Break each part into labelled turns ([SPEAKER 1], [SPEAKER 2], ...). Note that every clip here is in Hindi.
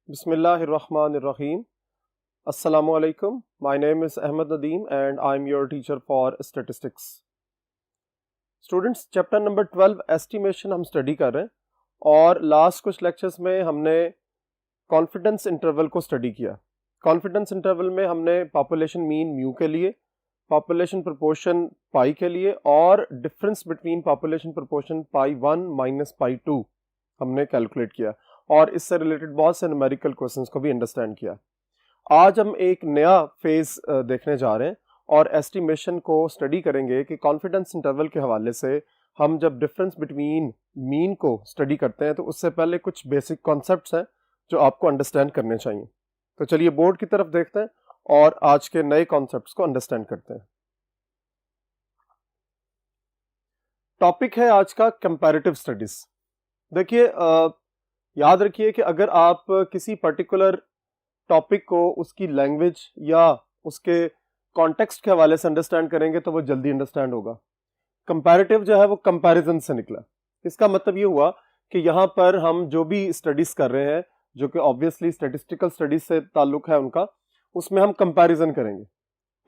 [SPEAKER 1] Bismillahirrahmanirrahim. Assalamu alaikum. My name is Ahmed Nadeem and I'm your teacher for statistics. Students chapter number 12 estimation हम स्टडी कर रहे हैं और लास्ट कुछ लेक्चर्स में हमने कॉन्फिडेंस इंटरवल को स्टडी किया। कॉन्फिडेंस इंटरवल में हमने पॉपुलेशन मीन म्यू के लिए, पॉपुलेशन प्रोपोर्शन पाई के लिए और डिफरेंस बिटवीन पॉपुलेशन प्रोपोर्शन पाई 1 माइनस पाई 2 हमने कैलकुलेट किया और इससे रिलेटेड बहुत से न्यूमेरिकल क्वेश्चंस को भी अंडरस्टैंड किया। आज हम एक नया फेज देखने जा रहे हैं और एस्टिमेशन को स्टडी करेंगे कि कॉन्फिडेंस इंटरवल के हवाले से हम जब डिफरेंस बिटवीन मीन को स्टडी करते हैं तो उससे पहले कुछ बेसिक कॉन्सेप्ट्स हैं जो आपको अंडरस्टैंड करने चाहिए। तो चलिए बोर्ड की तरफ देखते हैं और आज के नए कॉन्सेप्ट्स को अंडरस्टैंड करते हैं। टॉपिक है आज का कंपैरेटिव स्टडीज। देखिए याद रखिए कि अगर आप किसी पर्टिकुलर टॉपिक को उसकी लैंग्वेज या उसके कॉन्टेक्स्ट के हवाले से अंडरस्टैंड करेंगे तो वो जल्दी अंडरस्टैंड होगा। कंपैरेटिव जो है वो कंपैरिजन से निकला। इसका मतलब ये हुआ कि यहाँ पर हम जो भी स्टडीज कर रहे हैं जो कि ऑब्वियसली स्टैटिस्टिकल स्टडीज से ताल्लुक है उनका, उसमें हम कंपैरिजन करेंगे।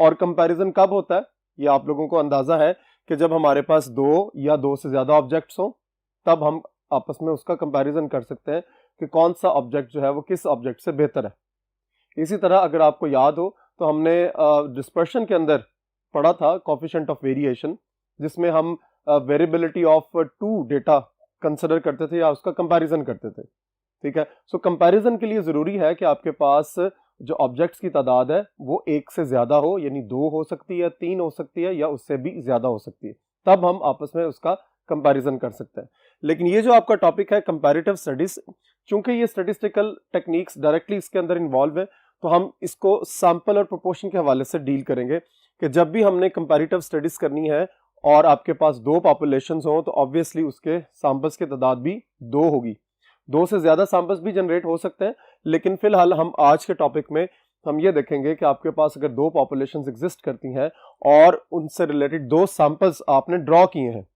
[SPEAKER 1] और कंपैरिजन कब होता है ये आप लोगों को अंदाजा है कि जब हमारे पास दो या दो से ज्यादा ऑब्जेक्ट्स हों तब हम आपस में उसका कंपैरिजन कर सकते हैं कि कौन सा ऑब्जेक्ट जो है वो किस ऑब्जेक्ट से बेहतर है। इसी तरह अगर आपको याद हो तो हमने डिस्पर्शन के अंदर पढ़ा था कोफिशिएंट ऑफ वेरिएशन, जिसमें हम variability of two data consider करते थे या उसका कंपैरिजन करते थे। ठीक है, सो कंपैरिजन के लिए जरूरी है कि आपके पास जो ऑब्जेक्ट्स की तादाद है वो एक से ज्यादा हो, यानी दो हो सकती है, तीन हो सकती है या उससे भी ज्यादा हो सकती है, तब हम आपस में उसका कंपैरिजन कर सकते हैं। लेकिन ये जो आपका टॉपिक है कंपैरेटिव स्टडीज, चूंकि ये स्टैटिस्टिकल टेक्निक्स डायरेक्टली इसके अंदर इन्वॉल्व है तो हम इसको सैंपल और प्रोपोर्शन के हवाले से डील करेंगे कि जब भी हमने कंपैरेटिव स्टडीज करनी है और आपके पास दो पॉपुलेशंस हो तो ऑब्वियसली उसके सैंपल्स की तादाद भी दो होगी। दो से ज्यादा सैंपल्स भी जनरेट हो सकते हैं, लेकिन फिलहाल हम आज के टॉपिक में हम ये देखेंगे कि आपके पास अगर दो पॉपुलेशंस एग्जिस्ट करती हैं और उनसे रिलेटेड दो सैंपल्स आपने ड्रॉ किए हैं,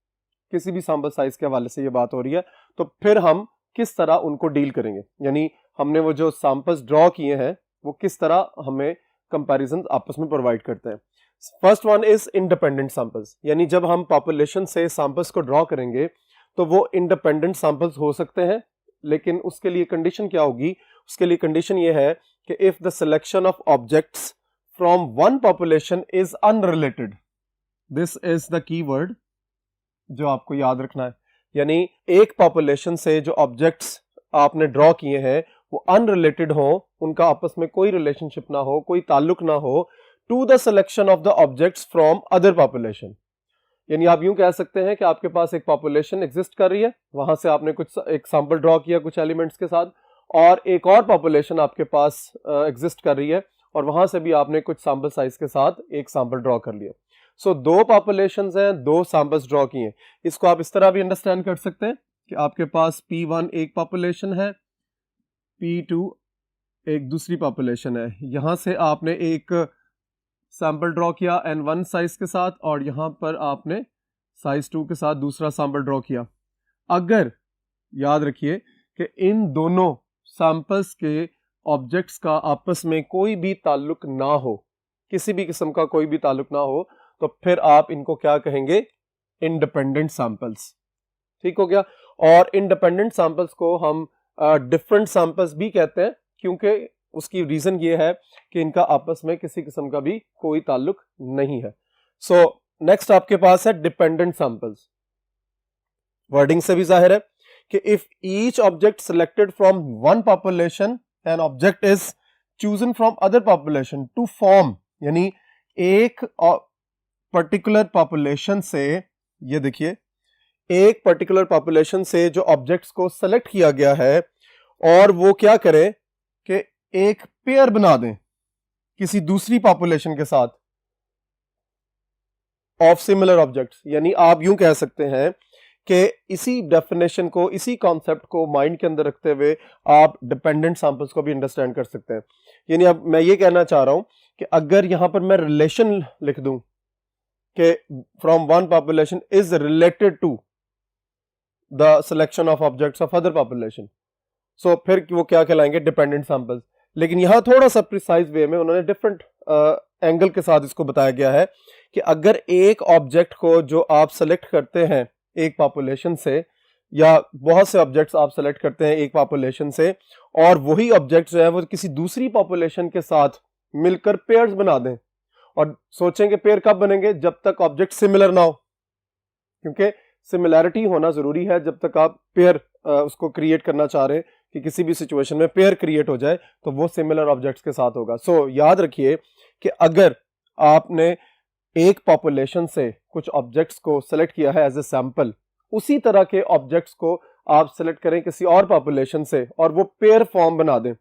[SPEAKER 1] किसी भी सैंपल साइज के हवाले से ये बात हो रही है, तो फिर हम किस तरह उनको डील करेंगे, यानी हमने वो जो सैंपल्स ड्रॉ किए हैं वो किस तरह हमें कंपैरिजन आपस में प्रोवाइड करते हैं। First one is independent samples, यानी जब हम पॉपुलेशन से सैंपल्स को ड्रॉ करेंगे तो वो इंडिपेंडेंट सैंपल्स हो सकते हैं, लेकिन उसके लिए कंडीशन क्या होगी? उसके लिए कंडीशन ये है कि if the selection of objects from one population is unrelated, this is the keyword जो आपको याद रखना है। यानी एक पॉपुलेशन से जो ऑब्जेक्ट्स आपने ड्रॉ किए हैं वो अनरिलेटेड हो, उनका आपस में कोई रिलेशनशिप ना हो, कोई ताल्लुक ना हो to the selection of the objects from other population. यानी आप यूं कह सकते हैं कि आपके पास एक पॉपुलेशन एग्जिस्ट कर रही है, वहां से आपने कुछ एक सैंपल ड्रॉ किया कुछ एलिमेंट्स के साथ, और एक और पॉपुलेशन आपके पास एग्जिस्ट कर रही है और वहां से भी आपने कुछ सैंपल साइज के साथ एक सैंपल ड्रॉ कर लिया। सो दो पॉपुलेशंस हैं, दो सैंपल्स ड्रॉ किए। इसको आप इस तरह भी अंडरस्टैंड कर सकते हैं कि आपके पास P1 एक पॉपुलेशन है, P2 एक दूसरी पॉपुलेशन है। यहां से आपने एक सैंपल ड्रॉ किया N1 साइज के साथ और यहां पर आपने साइज 2 के साथ दूसरा सैंपल ड्रॉ किया। अगर याद रखिए कि इन दोनों सैंपल्स के ऑब्जेक्ट्स का आपस में कोई भी ताल्लुक ना हो, किसी भी किस्म का कोई भी ताल्लुक ना हो, तो फिर आप इनको क्या कहेंगे? Independent samples. ठीक हो गया। और इंडिपेंडेंट सैंपल्स को हम डिफरेंट सैंपल्स भी कहते हैं, क्योंकि उसकी रीजन ये है कि इनका आपस में किसी किस्म का भी कोई ताल्लुक नहीं है। सो नेक्स्ट आपके पास है डिपेंडेंट सैंपल्स। वर्डिंग से भी जाहिर है कि if each object selected from one population an object is chosen from other population to form, यानी एक पर्टिकुलर पॉपुलेशन से, ये देखिए एक पर्टिकुलर पॉपुलेशन से जो ऑब्जेक्ट्स को सेलेक्ट किया गया है और वो क्या करें कि एक पेयर बना दें किसी दूसरी पॉपुलेशन के साथ ऑफ सिमिलर ऑब्जेक्ट्स। यानी आप यूं कह सकते हैं कि इसी डेफिनेशन को, इसी कॉन्सेप्ट को माइंड के अंदर रखते हुए आप डिपेंडेंट सैंपल्स को भी अंडरस्टैंड कर सकते हैं। यानी अब मैं ये कहना चाह रहा हूं कि अगर यहां पर मैं रिलेशन लिख दूं कि from one population is related to the selection of objects of other population, so फिर वो क्या कहलाएंगे, डिपेंडेंट सैंपल्स। लेकिन यहाँ थोड़ा सा प्रिसाइज वे में उन्होंने डिफरेंट एंगल के साथ इसको बताया गया है कि अगर एक ऑब्जेक्ट को जो आप सेलेक्ट करते हैं एक पॉपुलेशन से, या बहुत से ऑब्जेक्ट्स आप सेलेक्ट करते हैं एक पॉपुलेशन से, और वही ऑब्जेक्ट जो है वो किसी दूसरी पॉपुलेशन के साथ मिलकर पेयर्स बना दें, और सोचेंगे पेयर कब बनेंगे, जब तक ऑब्जेक्ट सिमिलर ना हो, क्योंकि सिमिलैरिटी होना जरूरी है जब तक आप पेयर उसको क्रिएट करना चाह रहे हैं कि किसी भी सिचुएशन में पेयर क्रिएट हो जाए तो वो सिमिलर ऑब्जेक्ट्स के साथ होगा। सो याद रखिए कि अगर आपने एक पॉपुलेशन से कुछ ऑब्जेक्ट्स को सेलेक्ट किया है एज ए सैंपल, उसी तरह के ऑब्जेक्ट्स को आप सेलेक्ट करें किसी और पॉपुलेशन से और वो पेयर फॉर्म बना दें,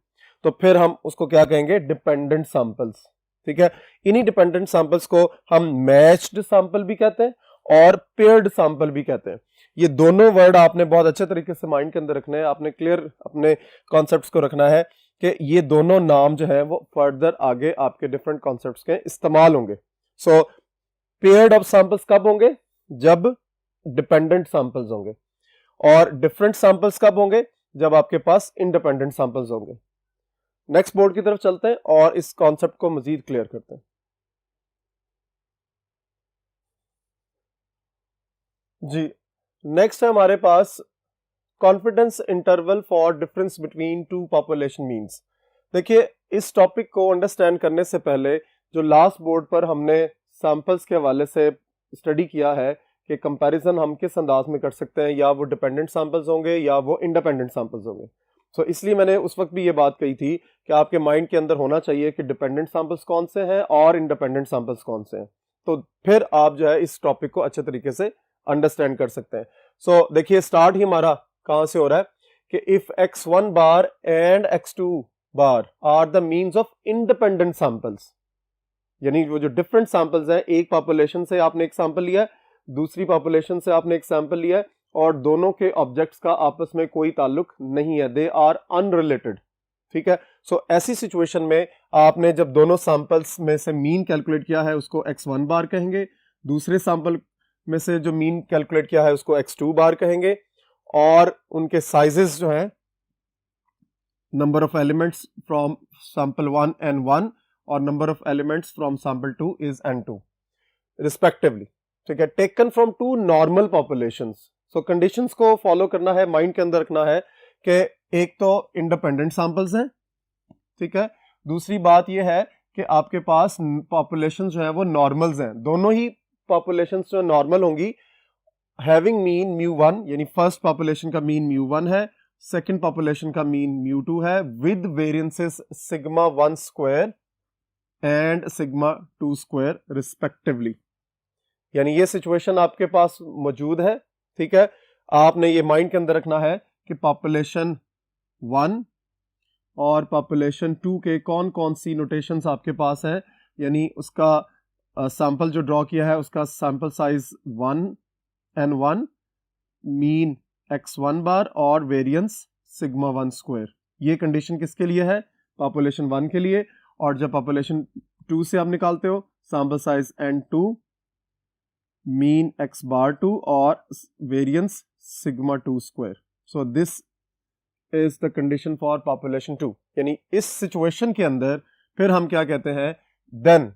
[SPEAKER 1] तो फिर हम उसको क्या कहेंगे, डिपेंडेंट सैंपल्स। ठीक है, इन्हीं डिपेंडेंट सैंपल्स को हम मैच्ड सैंपल भी कहते हैं और पेयर्ड सैंपल भी कहते हैं। ये दोनों वर्ड आपने बहुत अच्छे तरीके से माइंड के अंदर रखने हैं, आपने क्लियर अपने कॉन्सेप्ट्स को रखना है कि ये दोनों नाम जो है वो फर्दर आगे आपके डिफरेंट कॉन्सेप्ट्स के इस्तेमाल होंगे। सो पेयर्ड ऑफ सैंपल्स कब होंगे, जब डिपेंडेंट सैंपल्स होंगे, और डिफरेंट सैंपल्स कब होंगे, जब आपके पास इंडिपेंडेंट सैंपल्स होंगे। नेक्स्ट बोर्ड की तरफ चलते हैं और इस कॉन्सेप्ट को मजीद क्लियर करते हैं। जी, नेक्स्ट है हमारे पास confidence interval for difference between two population means. देखिए, इस टॉपिक को अंडरस्टैंड करने से पहले जो लास्ट बोर्ड पर हमने सैंपल्स के हवाले से स्टडी किया है कि कंपैरिजन हम किस अंदाज में कर सकते हैं, या वो डिपेंडेंट सैंपल्स होंगे या वो इंडिपेंडेंट सैंपल्स होंगे। सो इसलिए मैंने उस वक्त भी ये बात कही थी कि आपके माइंड के अंदर होना चाहिए कि डिपेंडेंट सैंपल्स कौन से हैं और इंडिपेंडेंट सैंपल्स कौन से हैं, तो फिर आप जो है इस टॉपिक को अच्छे तरीके से अंडरस्टैंड कर सकते हैं। सो देखिए, स्टार्ट ही हमारा कहां से हो रहा है कि if x1 bar and x2 bar are the means of independent samples, यानी वो जो डिफरेंट सैंपल्स हैं, एक पॉपुलेशन से आपने एक सैंपल लिया है, दूसरी पॉपुलेशन से आपने एक सैंपल लिया है, और दोनों के ऑब्जेक्ट्स का आपस में कोई ताल्लुक नहीं है, दे आर अनरिलेटेड। ठीक है, सो ऐसी सिचुएशन में आपने जब दोनों सैंपल्स में से मीन कैलकुलेट किया है उसको x1 बार कहेंगे, दूसरे सैंपल में से जो मीन कैलकुलेट किया है उसको x2 बार कहेंगे, और उनके साइजेस जो हैं, number of elements from sample 1 n1 और number of elements from sample 2 is n2 respectively. ठीक है, taken from two normal populations. So conditions को फॉलो करना है, माइंड के अंदर रखना है कि एक तो इंडिपेंडेंट सैंपल्स हैं, ठीक है, दूसरी बात यह है कि आपके पास पॉपुलेशन जो है वो नॉर्मल्स हैं, दोनों ही पॉपुलेशंस जो नॉर्मल होंगी हैविंग मीन μ1, यानी फर्स्ट पॉपुलेशन का मीन μ1 है, सेकंड पॉपुलेशन का मीन μ2 है, with variances sigma 1 square and sigma 2 square respectively. यानी ये सिचुएशन आपके पास मौजूद है। ठीक है, आपने ये माइंड के अंदर रखना है कि पॉपुलेशन 1 और पॉपुलेशन 2 के कौन कौन सी नोटेशंस आपके पास है, यानी उसका सैंपल जो ड्रॉ किया है उसका sample size 1 n1, mean x1 बार और वेरिएंस सिग्मा 1 स्क्वायर। ये कंडीशन किसके लिए है, पॉपुलेशन 1 के लिए, और जब पॉपुलेशन 2 से आप निकालते हो sample size n2, mean x बार 2 और variance sigma 2 square. So this is the condition for population 2। यानी इस सिचुएशन के अंदर फिर हम क्या कहते हैं, then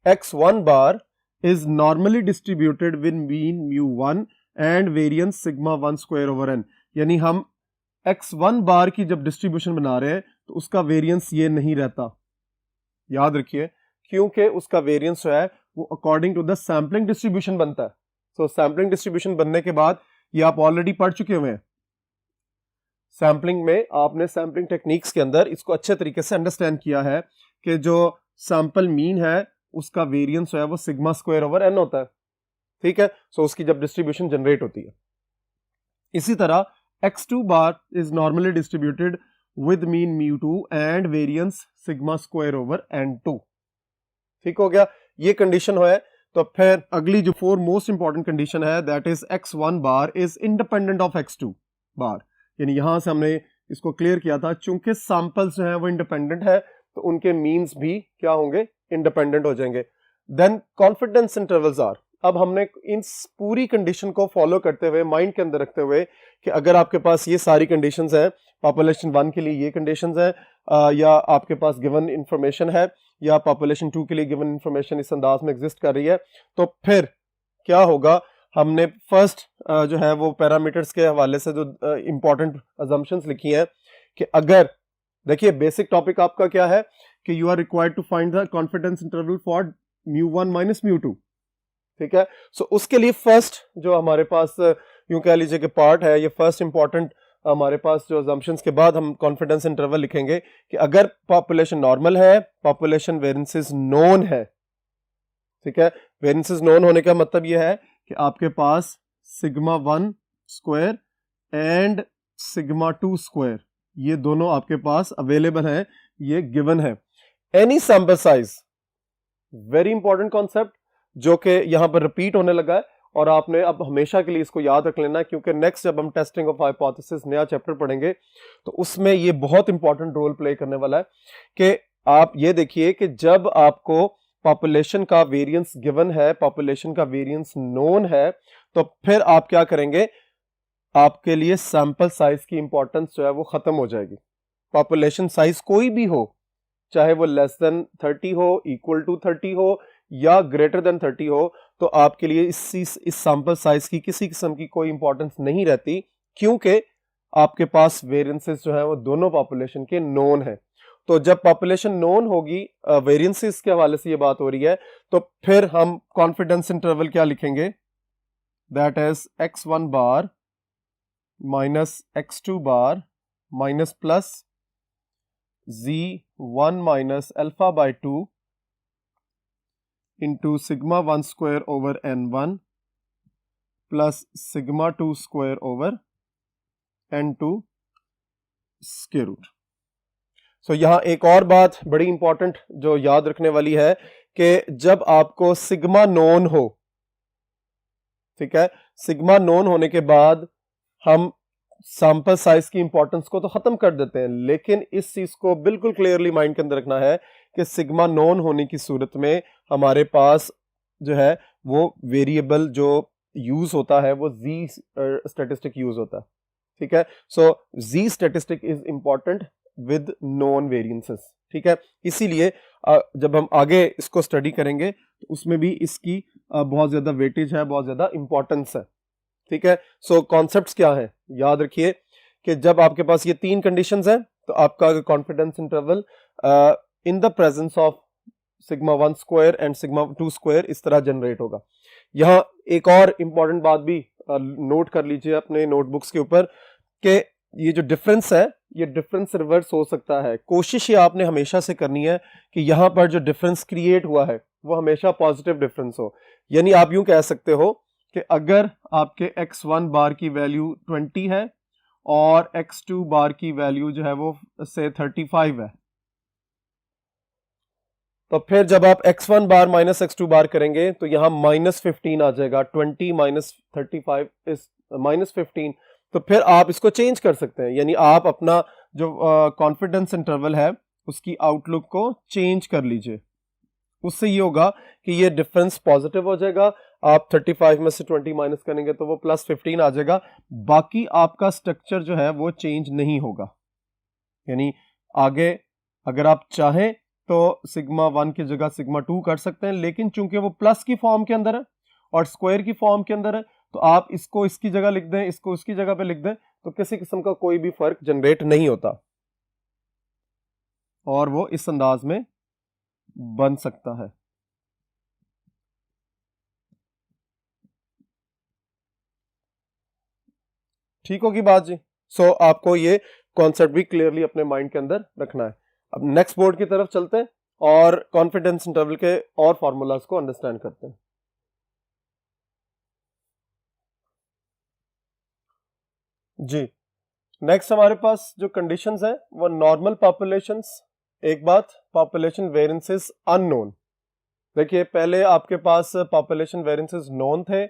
[SPEAKER 1] x1 bar is normally distributed with mean μ1 and variance sigma 1 square over n। यानी हम x1 बार की जब डिस्ट्रीब्यूशन बना रहे हैं तो उसका वेरिएंस ये नहीं रहता, याद रखिए, क्योंकि उसका वेरिएंस जो है वो according to the sampling distribution बनता है। सो सैम्पलिंग डिस्ट्रीब्यूशन बनने के बाद ये आप ऑलरेडी पढ़ चुके हुए हैं, सैम्पलिंग में आपने सैम्पलिंग टेक्निक्स के अंदर इसको अच्छे तरीके से अंडरस्टैंड किया है कि जो सैंपल मीन है उसका वेरिएंस है वो सिग्मा स्क्वायर ओवर n होता है। ठीक है, सो उसकी जब डिस्ट्रीब्यूशन जनरेट होती है, इसी तरह x2 bar is normally distributed with mean μ2 and variance sigma square over n2। ठीक हो गया, ये कंडीशन है। तो फिर अगली जो 4 मोस्ट इंपॉर्टेंट कंडीशन है, that is x1 bar is independent of x2 बार। यानी यहां से हमने इसको क्लियर किया था, चूंकि सैंपल्स जो है वो इंडिपेंडेंट है तो उनके मीन्स भी क्या होंगे, इंडिपेंडेंट हो जाएंगे। देन कॉन्फिडेंस इंटरवल्स आर, अब हमने इन पूरी कंडीशन को फॉलो करते हुए, माइंड के अंदर रखते हुए कि अगर आपके पास ये सारी कंडीशंस हैं, पॉपुलेशन 1 के लिए ये कंडीशंस हैं, या आपके पास गिवन इंफॉर्मेशन है, या पॉपुलेशन 2 के लिए गिवन इंफॉर्मेशन इस अंदाज में एग्जिस्ट कर रही है, तो फिर क्या होगा, हमने फर्स्ट जो है वो पैरामीटर्स के हवाले से जो इंपॉर्टेंट अजम्पशंस लिखी हैं कि अगर, देखिए बेसिक टॉपिक आपका क्या है कि you are required to find the confidence interval for μ1 minus μ2, ठीक है। सो उसके लिए फर्स्ट जो हमारे पास यूं कह लीजिए कि पार्ट है, ये फर्स्ट इंपॉर्टेंट हमारे पास जो अजम्पशंस के बाद हम कॉन्फिडेंस इंटरवल लिखेंगे कि अगर पॉपुलेशन नॉर्मल है, पॉपुलेशन वेरिएंसेस नोन है, ठीक है। वेरिएंसेस नोन होने का मतलब ये है कि आपके पास sigma 1 square and sigma 2 square ये दोनों आपके पास अवेलेबल है, ये गिवन है। Any sample size, very important concept जो कि यहां पर रिपीट होने लगा है और आपने अब हमेशा के लिए इसको याद रख लेना, क्योंकि नेक्स्ट जब हम टेस्टिंग ऑफ हाइपोथेसिस नया चैप्टर पढ़ेंगे तो उसमें ये बहुत इंपॉर्टेंट रोल प्ले करने वाला है कि आप ये देखिए कि जब आपको पॉपुलेशन का वेरिएंस गिवन है, पॉपुलेशन का वेरिएंस नोन है, तो फिर आप क्या करेंगे, आपके लिए सैंपल साइज की इंपॉर्टेंस जो है वो खत्म हो जाएगी। पॉपुलेशन साइज कोई भी हो, चाहे वो लेस देन 30 हो, इक्वल टू 30 हो या ग्रेटर देन 30 हो, तो आपके लिए इस सैंपल साइज की किसी किस्म की कोई इंपॉर्टेंस नहीं रहती, क्योंकि आपके पास वेरिएंसेस जो है वो दोनों पॉपुलेशन के नोन है। तो जब पॉपुलेशन नोन होगी, वेरिएंसेस के हवाले से ये बात हो रही है, तो फिर हम कॉन्फिडेंस इंटरवल क्या लिखेंगे, that is x1 bar minus x2 bar minus plus z1 minus alpha by 2 into sigma 1 square over n1 plus sigma 2 square over n2 square root. So यहां एक और बात बड़ी इंपॉर्टेंट जो याद रखने वाली है कि जब आपको सिग्मा नोन हो, ठीक है, सिग्मा नोन होने के बाद हम सैंपल साइज की इंपॉर्टेंस को तो खत्म कर देते हैं, लेकिन इस चीज को बिल्कुल क्लियरली माइंड के अंदर रखना है कि सिग्मा नोन होने की सूरत में हमारे पास जो है वो वेरिएबल जो यूज होता है वो जी स्टैटिस्टिक यूज होता है, ठीक है। So Z statistic is important with known variances, ठीक है। इसीलिए जब हम आगे इसको स्टडी करेंगे तो उसमें भी इसकी बहुत ज्यादा वेटेज है, बहुत ज्यादा इंपॉर्टेंस है, ठीक है। सो कॉन्सेप्ट्स क्या है, याद रखिए कि जब आपके पास ये तीन कंडीशंस हैं तो आपका confidence interval in the presence of sigma 1 square and sigma 2 square इस तरह जनरेट होगा। यहां एक और इंपॉर्टेंट बात भी नोट कर लीजिए अपने नोटबुक्स के ऊपर कि ये जो डिफरेंस है, ये डिफरेंस रिवर्स हो सकता है। कोशिश ये आपने हमेशा से करनी है कि यहां पर जो डिफरेंस क्रिएट हुआ है वो हमेशा पॉजिटिव डिफरेंस हो। यानी आप यूं कह सकते हो कि अगर आपके x1 बार की वैल्यू 20 है और x2 बार की वैल्यू जो है वो से 35 है, तो फिर जब आप x1 बार माइनस x2 बार करेंगे तो यहां -15 आ जाएगा। 20 माइनस 35 इज -15। तो फिर आप इसको चेंज कर सकते हैं, यानी आप अपना जो कॉन्फिडेंस इंटरवल है उसकी आउटलुक को चेंज कर लीजिए। उससे ये होगा कि ये डिफरेंस पॉजिटिव हो जाएगा। आप 35 में से 20 माइनस करेंगे तो वो +15 आ जाएगा। बाकी आपका स्ट्रक्चर जो है वो चेंज नहीं होगा। यानी आगे अगर आप चाहें तो सिग्मा 1 की जगह सिग्मा 2 कर सकते हैं, लेकिन चूंकि वो प्लस की फॉर्म के अंदर है और स्क्वायर की फॉर्म के अंदर है तो आप इसको इसकी जगह लिख दें, इसको इसकी जगह पे लिख दें, तो किसी किस्म का कोई भी फर्क जनरेट नहीं होता और वो इस अंदाज में बन सकता है। ठीक होगी बात जी। सो आपको ये कॉन्सेप्ट भी क्लियरली अपने माइंड के अंदर रखना है। अब नेक्स्ट बोर्ड की तरफ चलते हैं और कॉन्फिडेंस इंटरवल के और फॉर्मूलाज को अंडरस्टैंड करते हैं। जी, नेक्स्ट हमारे पास जो कंडीशंस हैं वो नॉर्मल पॉपुलेशंस, एक बात पॉपुलेशन वेरिएंसेस अननोन। देखिए पहले आपके पास पॉपुलेशन वेरिएंसेस नोन थे,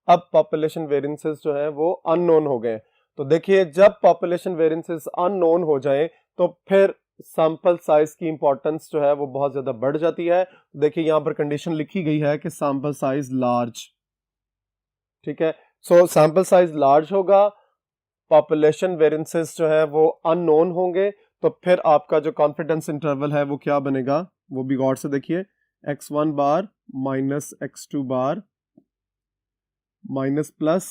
[SPEAKER 1] अब पॉपुलेशन वेरिएंसेस जो है वो अननोन हो गए। तो देखिए जब पॉपुलेशन वेरिएंसेस अननोन हो जाए तो फिर सैंपल साइज की इंपॉर्टेंस जो है वो बहुत ज्यादा बढ़ जाती है। देखिए यहां पर कंडीशन लिखी गई है कि सैंपल साइज लार्ज, ठीक है। सो सैंपल साइज लार्ज होगा, पॉपुलेशन वेरिएंसेस जो है वो अननोन होंगे, तो फिर आपका जो कॉन्फिडेंस इंटरवल है वो क्या बनेगा, वो भी गौर से देखिए, x1 bar minus x2 bar minus plus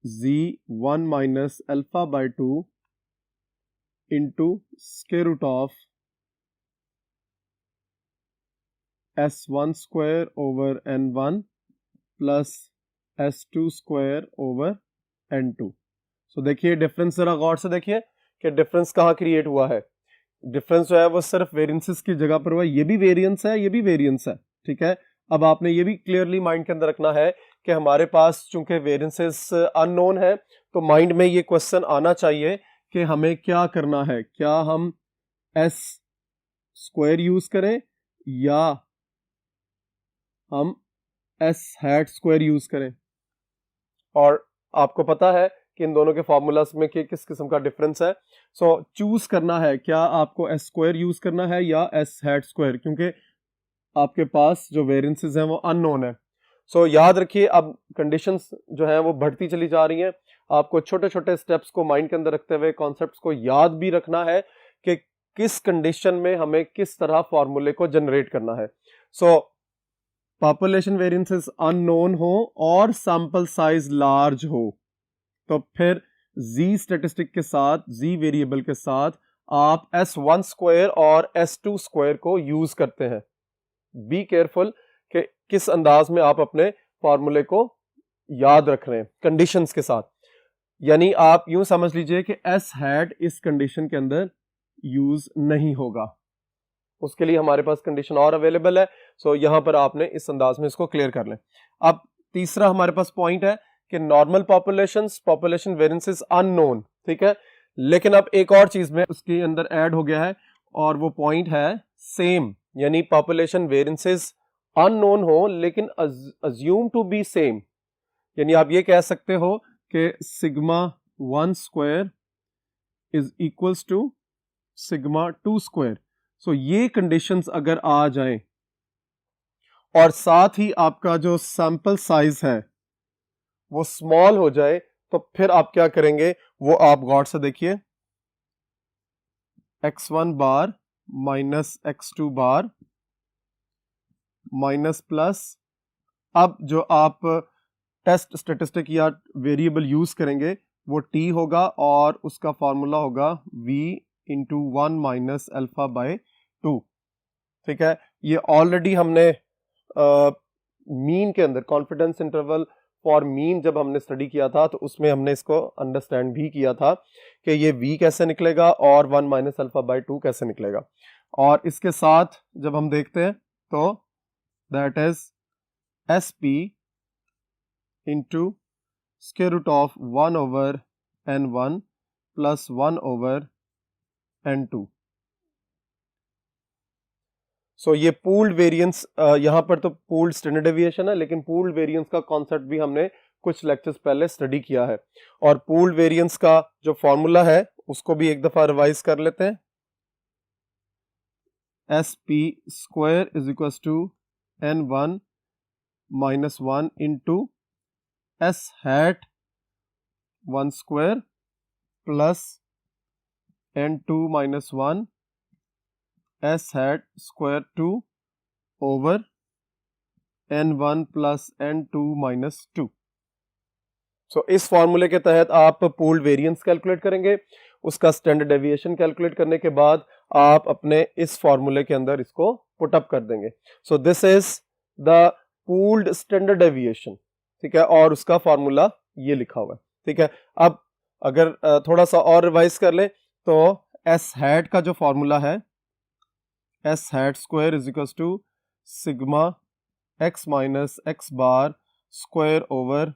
[SPEAKER 1] z1 minus alpha by 2 into square root of s1 square over n1 plus s2 square over n2। So देखिए डिफरेंस जरा गौर से देखिए कि डिफरेंस कहाँ क्रिएट हुआ है। डिफरेंस जो है वो सिर्फ वेरिएंसेस की जगह पर हुआ है, ये भी वेरिएंस है, ये भी वेरिएंस है, ठीक है। अब आपने ये भी क्लियरली माइंड के अंदर रखना है कि हमारे पास चूंकि वेरिएंसेस अननोन है, तो माइंड में ये क्वेश्चन आना चाहिए कि हमें क्या करना है, क्या हम एस स्क्वायर यूज करें या हम एस हैट स्क्वायर यूज करें। और आपको पता है कि इन दोनों के फॉर्मूलास में किस किस्म का डिफरेंस है। सो चूज करना है, क्या आपको एस स्क्वायर यूज करना है या एस हैट स्क्वायर, क्योंकि आपके पास जो वेरिएंसेस हैं वो अननोन है। सो याद रखिए, अब कंडीशंस जो हैं वो बढ़ती चली जा रही हैं। आपको छोटे छोटे स्टेप्स को माइंड के अंदर रखते हुए कॉन्सेप्ट्स को याद भी रखना है कि किस कंडीशन में हमें किस तरह फॉर्मूले को जनरेट करना है। सो पॉपुलेशन वेरिएंसेस अननोन हो और सैंपल साइज लार्ज हो, तो फिर z स्टेटिस्टिक के साथ, z वेरिएबल के साथ आप s1 स्क्वायर और s2 स्क्वायर को यूज करते हैं। बी केयरफुल कि किस अंदाज में आप अपने फॉर्मूले को याद रख रहे हैं कंडीशंस के साथ। यानी आप यूं समझ लीजिए कि s हैट इस कंडीशन के अंदर यूज नहीं होगा, उसके लिए हमारे पास कंडीशन और अवेलेबल है। सो यहां पर आपने इस अंदाज में इसको क्लियर कर लें। अब तीसरा हमारे पास पॉइंट है कि नॉर्मल पॉपुलेशन वेरिएंसेस अननोन, ठीक है। लेकिन अब एक और चीज में उसके अंदर ऐड हो गया है और वो पॉइंट है सेम, यानी पॉपुलेशन वेरिएंसेस अननोन हो लेकिन अज्यूम टू बी सेम। यानी आप ये कह सकते हो कि sigma 1 square is equals to sigma 2 square. So ये कंडीशंस अगर आ जाएं और साथ ही आपका जो सैंपल साइज है वो स्मॉल हो जाए, तो फिर आप क्या करेंगे वो आप गौर से देखिए, x1 bar minus x2 bar minus plus, अब जो आप टेस्ट स्टेटिस्टिक या वेरिएबल यूज करेंगे वो t होगा और उसका फॉर्मूला होगा v into 1 minus alpha by 2, ठीक है। ये ऑलरेडी हमने मीन के अंदर कॉन्फिडेंस इंटरवल फॉर मीन जब हमने स्टडी किया था तो उसमें हमने इसको अंडरस्टैंड भी किया था कि ये v कैसे निकलेगा और 1 माइनस अल्फा बाय 2 कैसे निकलेगा। और इसके साथ जब हम देखते हैं तो that is S P into square root of 1 over n1 plus 1 over n2। So ये पूल्ड वेरिएंस, यहां पर तो पूल्ड स्टैंडर्ड डेविएशन है, लेकिन पूल्ड वेरिएंस का कॉन्सेप्ट भी हमने कुछ लेक्चर्स पहले स्टडी किया है। और पूल्ड वेरिएंस का जो फॉर्मूला है उसको भी एक दफा रिवाइज कर लेते हैं। S P square is equal to n1 minus 1 into S hat 1 square plus n2 minus 1 S hat square 2 over n1 plus n2 minus 2। So इस फॉर्मूले के तहत आप पूल्ड वेरिएंस कैलकुलेट करेंगे, उसका स्टैंडर्ड डेविएशन कैलकुलेट करने के बाद आप अपने इस फॉर्मूले के अंदर इसको पुट अप कर देंगे। So this is the pooled standard deviation, ठीक है, और उसका फॉर्मूला ये लिखा हुआ है, ठीक है। अब अगर थोड़ा सा और रिवाइज कर ले तो एस हैट का जो फॉर्मूला है, S hat square is equal to sigma X minus X bar square over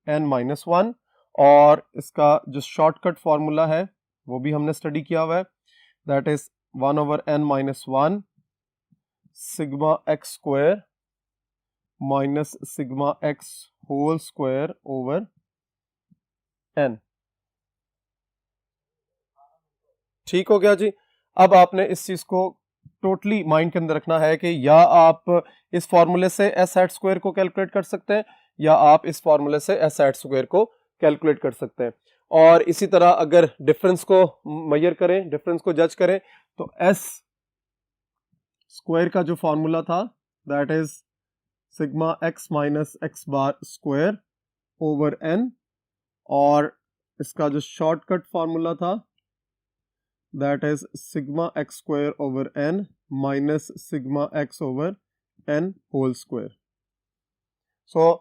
[SPEAKER 1] n minus 1, और इसका जो शॉर्टकट फॉर्मूला है वो भी हमने स्टडी किया हुआ है, that is 1 over n minus 1 sigma X square minus sigma X whole square over n। ठीक हो गया जी। अब आपने इस चीज को टोटली माइंड के अंदर रखना है कि या आप इस फॉर्मूले से एस हैट स्क्वायर को कैलकुलेट कर सकते हैं या आप इस फॉर्मूले से एस हैट स्क्वायर को कैलकुलेट कर सकते हैं। और इसी तरह अगर डिफरेंस को मेजर करें, डिफरेंस को जज करें, तो एस स्क्वायर का जो फॉर्मूला था that is sigma X minus X bar square over N, और इसका जो शॉर्टकट फॉर्मूला था that is sigma X square over N minus sigma X over N whole square. So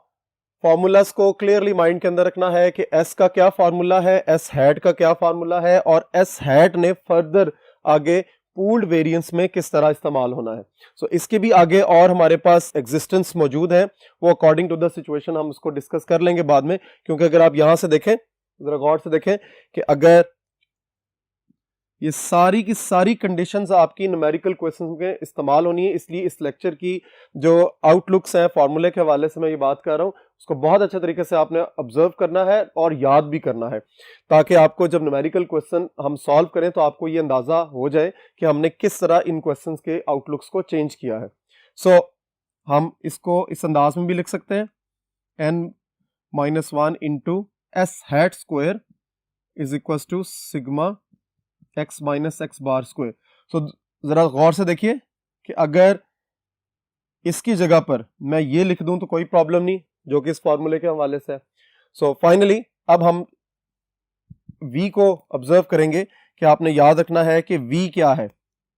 [SPEAKER 1] formulas को क्लियरली माइंड के अंदर रखना है कि एस का क्या फॉर्मूला है, एस हैट का क्या फॉर्मूला है, और एस हैट ने फर्दर आगे पूल्ड वेरिएंस में किस तरह इस्तेमाल होना है। सो इसके भी आगे और हमारे पास एग्जिस्टेंस मौजूद है, वो अकॉर्डिंग टू द सिचुएशन हम उसको डिस्कस कर लेंगे बाद में। क्योंकि अगर आप यहां से देखें, जरा गौर से देखें कि अगर ये सारी की सारी कंडीशंस आपकी न्यूमेरिकल क्वेश्चन में इस्तेमाल होनी है, इसलिए इस लेक्चर की जो आउटलुक्स हैं फॉर्मूले के हवाले से मैं ये बात कर रहा हूँ, उसको बहुत अच्छे तरीके से आपने ऑब्जर्व करना है और याद भी करना है, ताकि आपको जब न्यूमेरिकल क्वेश्चन हम सॉल्व करें तो आपको ये अंदाजा हो जाए कि हमने किस तरह इन क्वेश्चंस के आउटलुक्स को चेंज किया है। सो हम इसको इस अंदाज में भी लिख सकते हैं, n-1 into S hat square is equal to sigma X minus X bar square. So जरा गौर से देखिए कि अगर इसकी जगह पर मैं ये लिख दूं तो कोई प्रॉब्लम नहीं, जो कि इस फॉर्मूले के हवाले से है। सो फाइनली अब हम v को ऑब्जर्व करेंगे कि आपने याद रखना है कि v क्या है।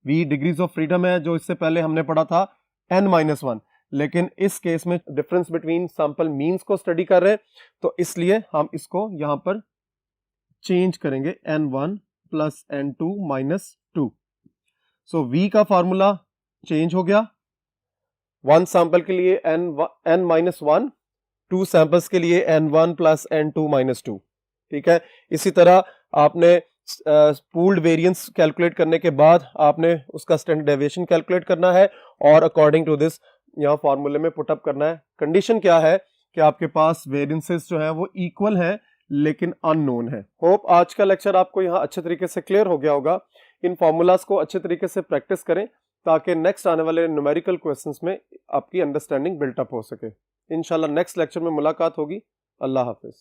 [SPEAKER 1] v डिग्रीज ऑफ फ्रीडम है, जो इससे पहले हमने पढ़ा था n-1, लेकिन इस केस में डिफरेंस बिटवीन सैंपल मीन्स को स्टडी कर रहे हैं, तो इसलिए हम इसको यहां पर चेंज करेंगे n1 प्लस n2 माइनस 2। सो v का फॉर्मूला चेंज हो गया, 1 सैंपल के लिए n-1, 2 सैंपल्स के लिए n1 प्लस n2 माइनस 2। ठीक है, इसी तरह आपने पूल्ड वेरिएंस कैलकुलेट करने के बाद आपने उसका स्टैंडर्ड डेविएशन कैलकुलेट करना है और अकॉर्डिंग टू दिस यहाँ फॉर्मूले में पुटअप करना है। कंडीशन क्या है कि आपके पास वेरिएंसेस जो है वो इक्वल है लेकिन अननोन है। होप आज का लेक्चर आपको यहाँ अच्छे तरीके से क्लियर हो गया होगा। इन फॉर्मूलाज को अच्छे तरीके से प्रैक्टिस करें ताकि नेक्स्ट आने वाले न्यूमेरिकल क्वेश्चंस में आपकी अंडरस्टैंडिंग बिल्टअप हो सके। इंशाल्लाह नेक्स्ट लेक्चर में मुलाकात होगी। अल्लाह हाफिज।